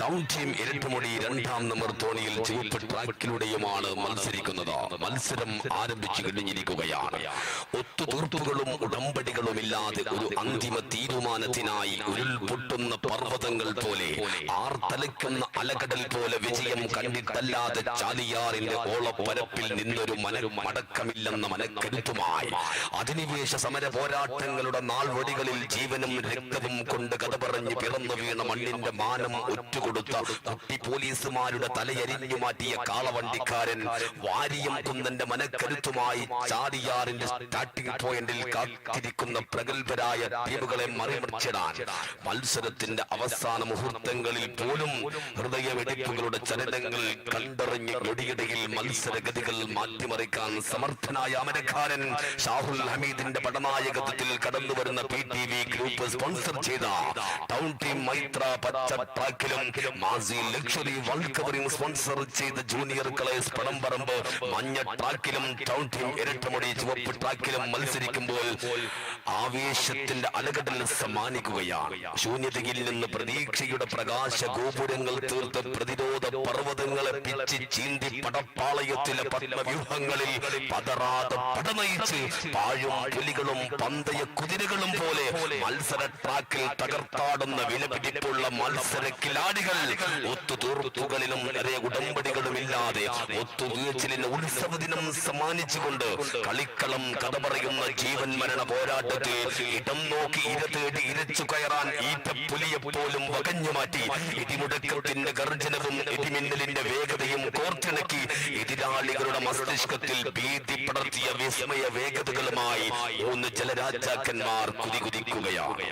Town team ഇരട്ടുമുടി രണ്ടാം number തോണിയിൽ ചുവപ്പ് ട്രാക്കിലൂടെയുമാണ് മത്സരിക്കുന്നത്. മത്സരം ആരംഭിച്ചു കഴിഞ്ഞിരിക്കുകയാണ്. ഒത്തുതീർപ്പുകളും ഉടമ്പടികളും ഇല്ലാതെ ഒരു അന്തിമ തീരുമാനത്തിനായി ഉരുൾപൊട്ടുന്ന പർവ്വതങ്ങൾ പോലെ, ആർത്തലയ്ക്കുന്ന അലകടൽ പോലെ വിജയം കണ്ടിട്ടല്ലാതെ ചാലിയാറിന്റെ ഓളപ്പരപ്പിൽ നിന്നൊരു മടക്കമില്ലെന്ന മനക്കരുത്തുമായി അധിനിവേശ സമര പോരാട്ടങ്ങളുടെ നാൾവടികളിൽ ജീവനും രക്തവും കൊണ്ട് കഥ പറഞ്ഞ് പിറന്നു വീണ മണ്ണിന്റെ മാനം ഒറ്റുകൊടുത്ത കുട്ടി പോലീസുമാരുടെ തലയരിഞ്ഞു മാറ്റിയ കാളവണ്ടിക്കാരൻ വാരിയം കുന്നന്റെ മനക്കരുത്തുമായി ചാലിയാറിന്റെ സ്റ്റാർട്ടിംഗ് പോയിന്റിൽ കാത്തിരിക്കുന്ന പ്രഗത്ഭരായ ടീമുകളെ മറിമറിച്ചിടാൻ മത്സരത്തിന്റെ അവസാന മുഹൂർത്തങ്ങളിൽ പോലും ഹൃദയവെടിപ്പുകളുടെ ചലനങ്ങൾ കണ്ടറിഞ്ഞ് ഞൊടിയിടയിൽ മത്സരഗതികൾ മാറ്റിമറിക്കാൻ സമർത്ഥനായ അമരക്കാരൻ ഷാഹുൽ ഹമീദിന്റെ പടനായകത്വത്തിൽ കടന്നു വരുന്ന PTV ഗ്രൂപ്പ് സ്പോൺസർ ചെയ്ത ടൗൺ ടീം മൈത്ര പച്ച ട്രാക്കിലും Masi luxury world covering sponsor ചെയ്ത ജൂനിയർ കളേഴ്സ് പടംപറമ്പ് മഞ്ഞ ട്രാക്കിലും ടൗൺ ടീം ഇരട്ടമുടി ചുവപ്പ് ട്രാക്കിലും മത്സരിക്കുമ്പോൾ ആവേശത്തിന്റെ അലകടൽ സമ്മാനിക്കുകയാണ്. ശൂന്യതയിൽ നിന്ന് പ്രതീക്ഷയുടെ പ്രകാശ ഗോപുരങ്ങൾ തീർത്ത് പ്രതിരോധ പർവ്വതങ്ങളെ പിച്ച് ചീന്തി പടപ്പാളയത്തിലെ പത്മവ്യൂഹങ്ങളിൽ പതറാതെ പടനയിച്ച് പാഴും പുലികളും പന്തയ കുതിരകളും പോലെ മത്സര ട്രാക്കിൽ തകർത്താടുന്ന വിലപിടിപ്പുള്ള മത്സര കിലാടികൾ ഒത്തുതീർപ്പുകളിലും നിറയെ ഉടമ്പടികളും ഇല്ലാതെ ഒത്തുതീർച്ചിലിന് ഉത്സവ ദിനം സമ്മാനിച്ചുകൊണ്ട് കളിക്കളം കഥ പറയുന്ന ജീവൻ മരണ പോരാട്ടത്തിൽ ഇടം നോക്കി ഇര തേടി ഇരച്ചു കയറാൻ ഈറ്റപ്പുലിയെ പോലും വകഞ്ഞു മാറ്റി ഇടിമുടക്കത്തിന്റെ ഗർജനവും ഇടിമിന്നലിന്റെ വേഗതയും കോർത്തിണക്കി എതിരാളികളുടെ മസ്തിഷ്കത്തിൽ ഭീതി പടർത്തിയ വിസ്മയ വേഗതകളുമായി 3 ജലരാജാക്കന്മാർ കുതികുതിക്കുകയാണ്.